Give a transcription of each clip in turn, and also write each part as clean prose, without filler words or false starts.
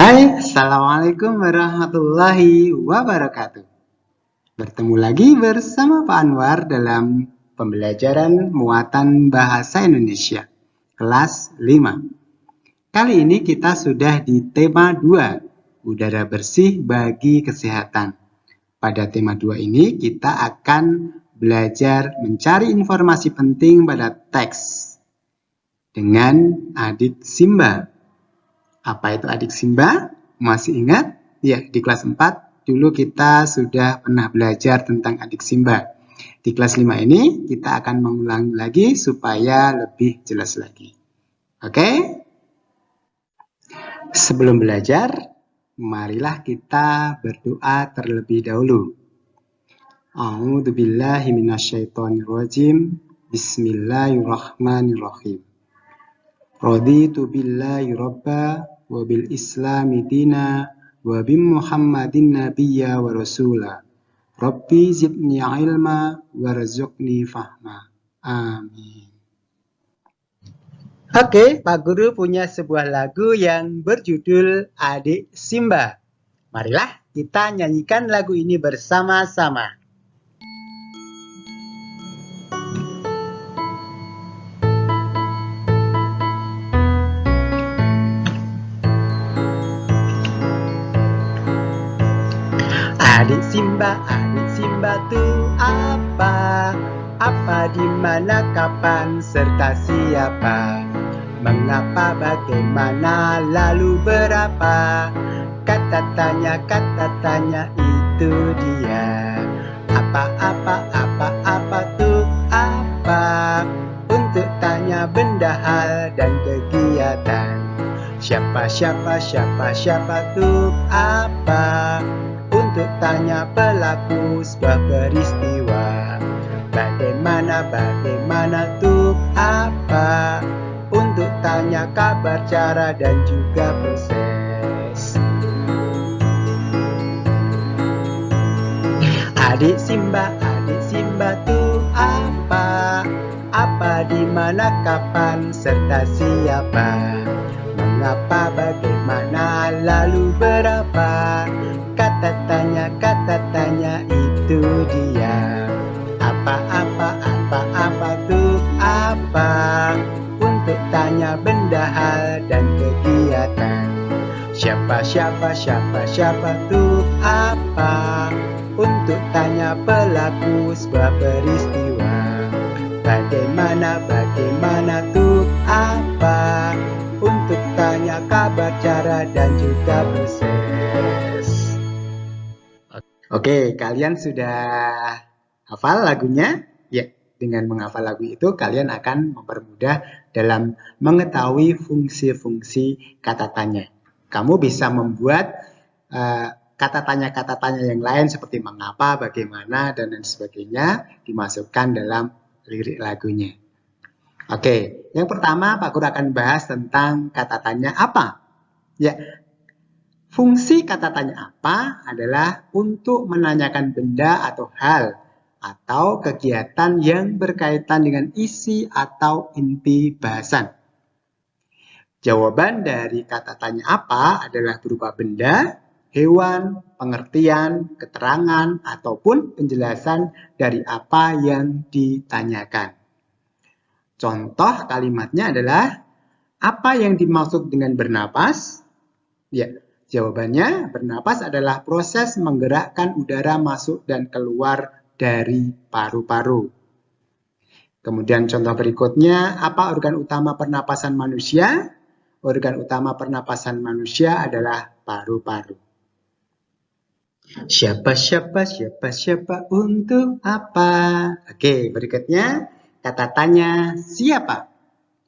Hai, Assalamualaikum warahmatullahi wabarakatuh. Bertemu lagi bersama Pak Anwar dalam pembelajaran muatan bahasa Indonesia, kelas 5. Kali ini kita sudah di tema 2, udara bersih bagi kesehatan. Pada tema 2 ini kita akan belajar mencari informasi penting pada teks dengan adik Simba. Apa itu adik Simba? Masih ingat? Ya, di kelas 4 dulu kita sudah pernah belajar tentang adik Simba. Di kelas 5 ini kita akan mengulang lagi supaya lebih jelas lagi. Oke? Sebelum belajar, marilah kita berdoa terlebih dahulu. A'udzubillahi minasyaitonirrajim. Bismillahirrahmanirrahim. Raditu billahi rabba wa bil islami dina wa bi muhammadin nabiyya wa rasula. Rabbi zidni ilma warzuqni fahma. Amin. Oke, Pak Guru punya sebuah lagu yang berjudul Adik Simba. Marilah kita nyanyikan lagu ini bersama-sama. Adik Simba tuh apa? Apa, di mana, kapan, serta siapa? Mengapa, bagaimana, lalu berapa? Kata tanya itu dia. Apa tuh apa? Untuk tanya benda, hal, dan kegiatan. Siapa tuh apa? Untuk tanya pelaku sebuah peristiwa. Bagaimana tuh apa? Untuk tanya kabar, cara, dan juga proses. Adik Simba tuh apa? Apa, di mana, kapan, serta siapa? Mengapa, bagaimana, lalu berapa? Kata tanya itu dia. Apa tuh apa? Untuk tanya benda, hal, dan kegiatan. Siapa tuh apa? Untuk tanya pelaku sebuah peristiwa. Bagaimana tuh apa? Untuk tanya kabar, cara, dan juga proses. Oke, kalian sudah hafal lagunya? Ya, dengan menghafal lagu itu kalian akan mempermudah dalam mengetahui fungsi-fungsi kata tanya. Kamu bisa membuat kata tanya yang lain seperti mengapa, bagaimana, dan lain sebagainya dimasukkan dalam lirik lagunya. Oke, yang pertama Pak Guru akan bahas tentang kata tanya apa. Ya, fungsi kata tanya apa adalah untuk menanyakan benda atau hal atau kegiatan yang berkaitan dengan isi atau inti bahasan. Jawaban dari kata tanya apa adalah berupa benda, hewan, pengertian, keterangan, ataupun penjelasan dari apa yang ditanyakan. Contoh kalimatnya adalah, apa yang dimaksud dengan bernapas? Ya, jawabannya, bernapas adalah proses menggerakkan udara masuk dan keluar dari paru-paru. Kemudian contoh berikutnya, apa organ utama pernapasan manusia? Organ utama pernapasan manusia adalah paru-paru. Siapa untuk apa? Oke, berikutnya kata tanya siapa?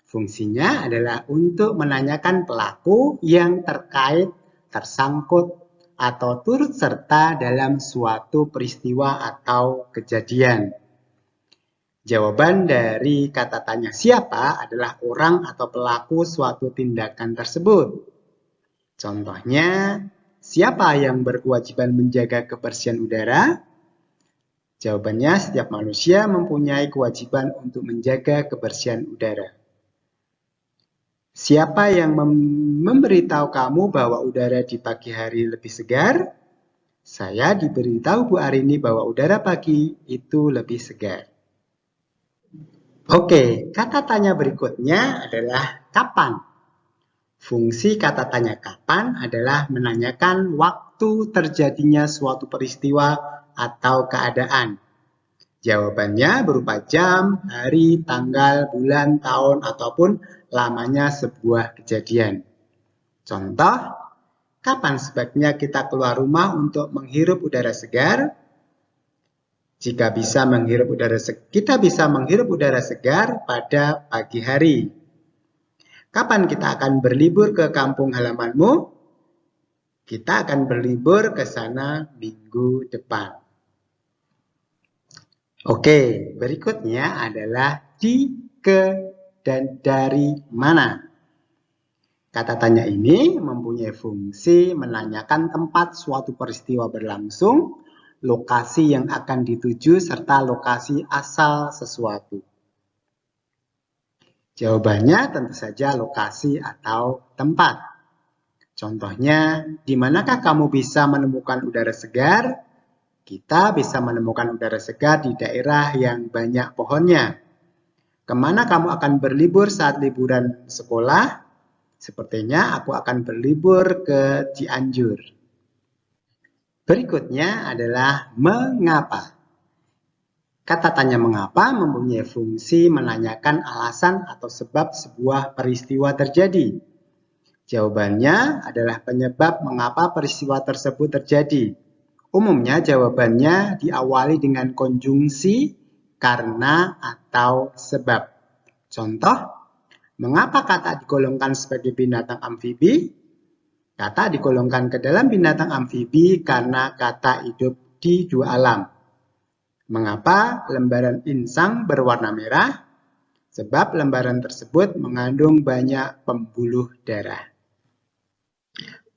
Fungsinya adalah untuk menanyakan pelaku yang terkait, tersangkut, atau turut serta dalam suatu peristiwa atau kejadian. Jawaban dari kata tanya siapa adalah orang atau pelaku suatu tindakan tersebut. Contohnya, siapa yang berkewajiban menjaga kebersihan udara? Jawabannya, setiap manusia mempunyai kewajiban untuk menjaga kebersihan udara. Siapa yang memberitahu kamu bahwa udara di pagi hari lebih segar? Saya diberitahu Bu Arini bahwa udara pagi itu lebih segar. Oke, kata tanya berikutnya adalah kapan. Fungsi kata tanya kapan adalah menanyakan waktu terjadinya suatu peristiwa atau keadaan. Jawabannya berupa jam, hari, tanggal, bulan, tahun, ataupun lamanya sebuah kejadian. Contoh, kapan sebaiknya kita keluar rumah untuk menghirup udara segar? Jika kita bisa menghirup udara segar pada pagi hari. Kapan kita akan berlibur ke kampung halamanmu? Kita akan berlibur ke sana minggu depan. Oke, berikutnya adalah di, ke, dan dari mana. Kata tanya ini mempunyai fungsi menanyakan tempat suatu peristiwa berlangsung, lokasi yang akan dituju, serta lokasi asal sesuatu. Jawabannya tentu saja lokasi atau tempat. Contohnya, di manakah kamu bisa menemukan udara segar? Kita bisa menemukan udara segar di daerah yang banyak pohonnya. Kemana kamu akan berlibur saat liburan sekolah? Sepertinya aku akan berlibur ke Cianjur. Berikutnya adalah mengapa. Kata tanya mengapa mempunyai fungsi menanyakan alasan atau sebab sebuah peristiwa terjadi. Jawabannya adalah penyebab mengapa peristiwa tersebut terjadi. Umumnya jawabannya diawali dengan konjungsi karena atau sebab. Contoh, mengapa katak digolongkan sebagai binatang amfibi? Katak digolongkan ke dalam binatang amfibi karena katak hidup di dua alam. Mengapa lembaran insang berwarna merah? Sebab lembaran tersebut mengandung banyak pembuluh darah.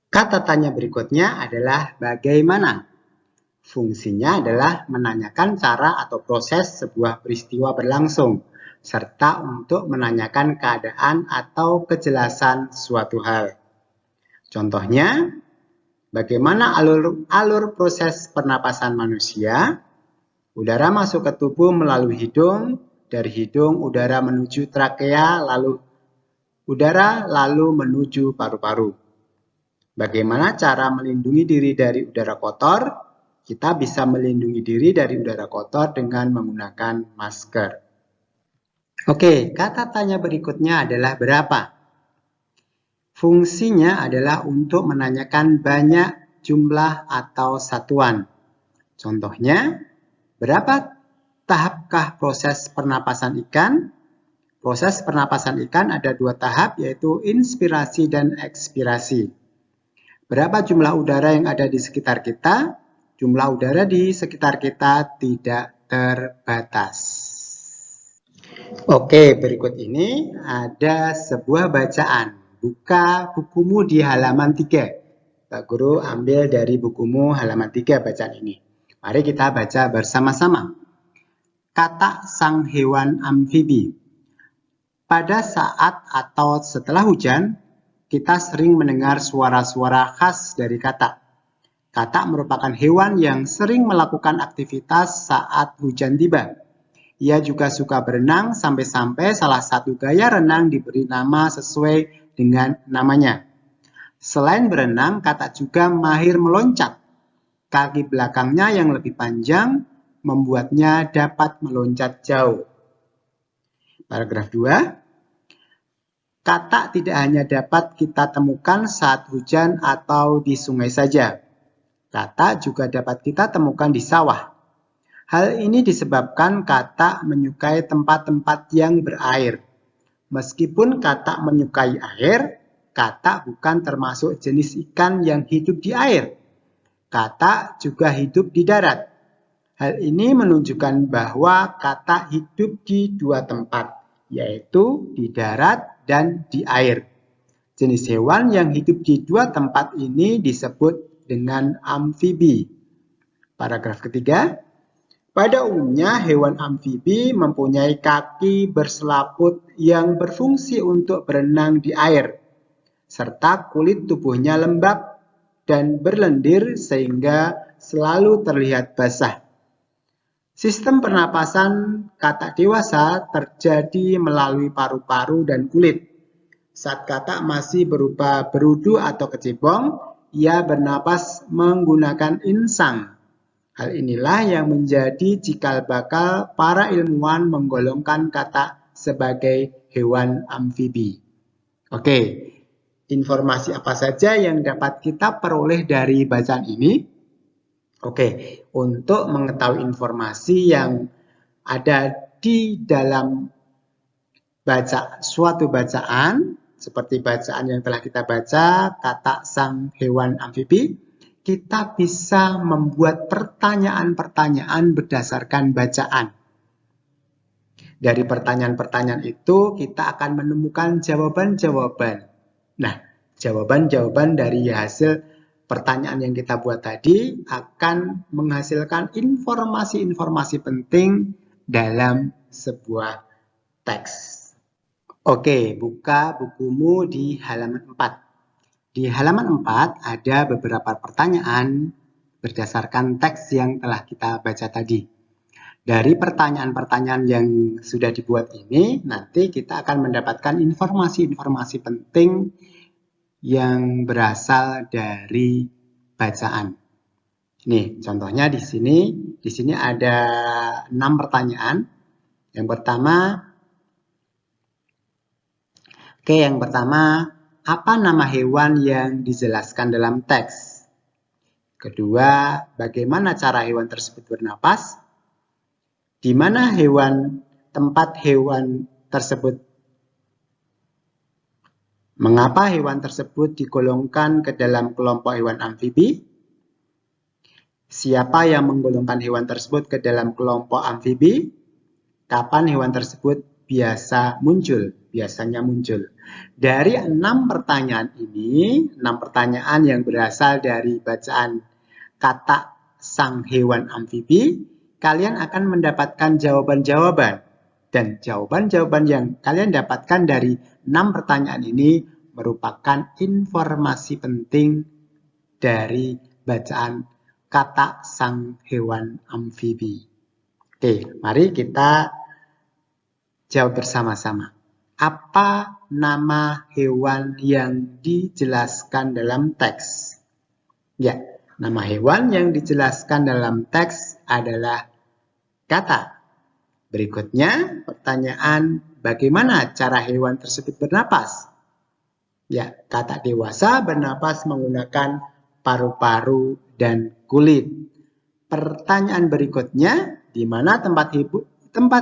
Kata tanya berikutnya adalah bagaimana? Fungsinya adalah menanyakan cara atau proses sebuah peristiwa berlangsung, serta untuk menanyakan keadaan atau kejelasan suatu hal. Contohnya, bagaimana alur proses pernapasan manusia? Udara masuk ke tubuh melalui hidung, dari hidung udara menuju trakea, lalu menuju paru-paru. Bagaimana cara melindungi diri dari udara kotor? Kita bisa melindungi diri dari udara kotor dengan menggunakan masker. Oke, kata tanya berikutnya adalah berapa? Fungsinya adalah untuk menanyakan banyak jumlah atau satuan. Contohnya, berapa tahapkah proses pernapasan ikan? Proses pernapasan ikan ada 2 tahap, yaitu inspirasi dan ekspirasi. Berapa jumlah udara yang ada di sekitar kita? Jumlah udara di sekitar kita tidak terbatas. Oke, berikut ini ada sebuah bacaan. Buka bukumu di halaman 3. Pak Guru ambil dari bukumu halaman 3 bacaan ini. Mari kita baca bersama-sama. Katak sang hewan amfibi. Pada saat atau setelah hujan, kita sering mendengar suara-suara khas dari katak. Katak merupakan hewan yang sering melakukan aktivitas saat hujan tiba. Ia juga suka berenang sampai-sampai salah satu gaya renang diberi nama sesuai dengan namanya. Selain berenang, katak juga mahir meloncat. Kaki belakangnya yang lebih panjang membuatnya dapat meloncat jauh. Paragraf 2. Katak tidak hanya dapat kita temukan saat hujan atau di sungai saja. Katak juga dapat kita temukan di sawah. Hal ini disebabkan katak menyukai tempat-tempat yang berair. Meskipun katak menyukai air, katak bukan termasuk jenis ikan yang hidup di air. Katak juga hidup di darat. Hal ini menunjukkan bahwa katak hidup di 2 tempat, yaitu di darat dan di air. Jenis hewan yang hidup di 2 tempat ini disebut dengan amfibi. Paragraf ketiga. Pada umumnya, hewan amfibi mempunyai kaki berselaput yang berfungsi untuk berenang di air, serta kulit tubuhnya lembab dan berlendir sehingga selalu terlihat basah. Sistem pernapasan katak dewasa terjadi melalui paru-paru dan kulit. Saat katak masih berupa berudu atau kecebong, ia bernapas menggunakan insang. Hal inilah yang menjadi cikal bakal para ilmuwan menggolongkan katak sebagai hewan amfibi. Oke, informasi apa saja yang dapat kita peroleh dari bacaan ini? Oke, untuk mengetahui informasi yang ada di dalam suatu bacaan, seperti bacaan yang telah kita baca, katak sang hewan amfibi, kita bisa membuat pertanyaan-pertanyaan berdasarkan bacaan. Dari pertanyaan-pertanyaan itu kita akan menemukan jawaban-jawaban. Nah, jawaban-jawaban dari hasil pertanyaan yang kita buat tadi akan menghasilkan informasi-informasi penting dalam sebuah teks. Oke, buka bukumu di halaman 4. Di halaman 4 ada beberapa pertanyaan berdasarkan teks yang telah kita baca tadi. Dari pertanyaan-pertanyaan yang sudah dibuat ini, nanti kita akan mendapatkan informasi-informasi penting yang berasal dari bacaan. Nih, contohnya di sini ada 6 pertanyaan. Yang pertama, apa nama hewan yang dijelaskan dalam teks? Kedua, bagaimana cara hewan tersebut bernapas? Di mana tempat hewan tersebut? Mengapa hewan tersebut digolongkan ke dalam kelompok hewan amfibi? Siapa yang menggolongkan hewan tersebut ke dalam kelompok amfibi? Kapan hewan tersebut biasanya muncul? Dari 6 pertanyaan ini, 6 pertanyaan yang berasal dari bacaan katak sang hewan amfibi, kalian akan mendapatkan jawaban-jawaban. Dan jawaban-jawaban yang kalian dapatkan dari 6 pertanyaan ini merupakan informasi penting dari bacaan katak sang hewan amfibi. Oke, mari kita jawab bersama-sama. Apa nama hewan yang dijelaskan dalam teks? Ya, nama hewan yang dijelaskan dalam teks adalah katak. Berikutnya, pertanyaan bagaimana cara hewan tersebut bernapas? Ya, katak dewasa bernapas menggunakan paru-paru dan kulit. Pertanyaan berikutnya, di mana tempat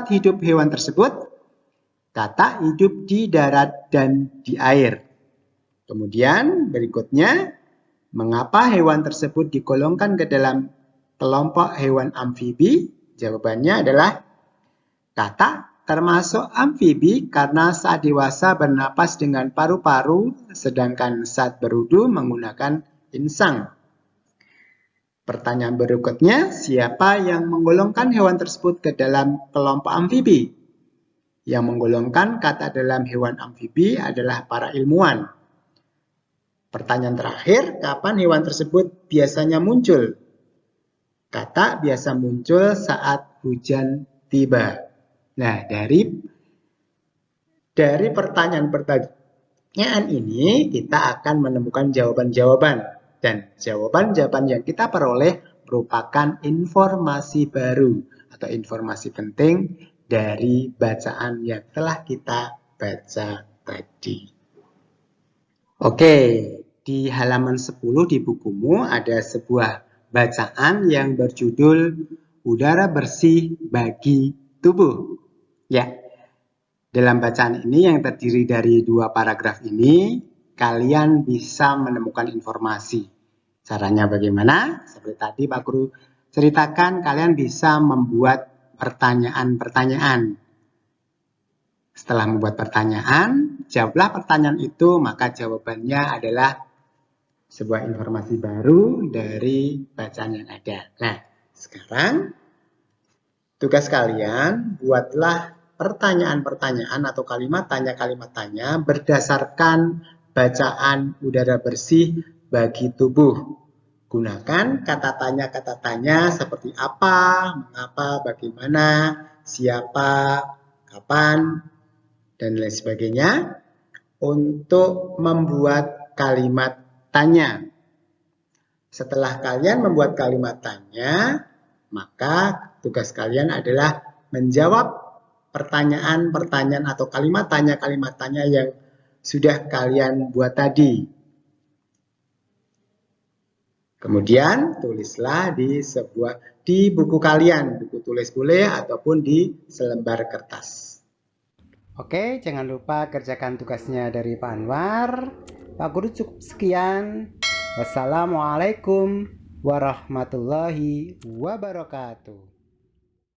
hidup hewan tersebut? Katak hidup di darat dan di air. Kemudian berikutnya, mengapa hewan tersebut digolongkan ke dalam kelompok hewan amfibi? Jawabannya adalah katak termasuk amfibi karena saat dewasa bernapas dengan paru-paru, sedangkan saat berudu menggunakan insang. Pertanyaan berikutnya, siapa yang menggolongkan hewan tersebut ke dalam kelompok amfibi? Yang menggolongkan katak dalam hewan amfibi adalah para ilmuwan. Pertanyaan terakhir, kapan hewan tersebut biasanya muncul? Katak biasa muncul saat hujan tiba. Nah, dari pertanyaan ini kita akan menemukan jawaban-jawaban. Dan jawaban-jawaban yang kita peroleh merupakan informasi baru atau informasi penting dari bacaan yang telah kita baca tadi. Oke, di halaman 10 di bukumu ada sebuah bacaan yang berjudul Udara Bersih Bagi Tubuh. Ya, dalam bacaan ini yang terdiri dari 2 paragraf ini, kalian bisa menemukan informasi. Caranya bagaimana? Seperti tadi Pak Guru ceritakan, kalian bisa membuat pertanyaan-pertanyaan. Setelah membuat pertanyaan, jawablah pertanyaan itu, maka jawabannya adalah sebuah informasi baru dari bacaan yang ada. Nah, sekarang Tugas kalian, buatlah pertanyaan-pertanyaan atau kalimat tanya berdasarkan bacaan udara bersih bagi tubuh. Gunakan kata tanya seperti apa, mengapa, bagaimana, siapa, kapan, dan lain sebagainya untuk membuat kalimat tanya. Setelah kalian membuat kalimat tanya, maka tugas kalian adalah menjawab pertanyaan-pertanyaan atau kalimat tanya yang sudah kalian buat tadi. Kemudian tulislah di buku kalian, buku tulis boleh ataupun di selembar kertas. Oke, jangan lupa kerjakan tugasnya dari Pak Anwar. Pak Guru cukup sekian. Wassalamualaikum warahmatullahi wabarakatuh.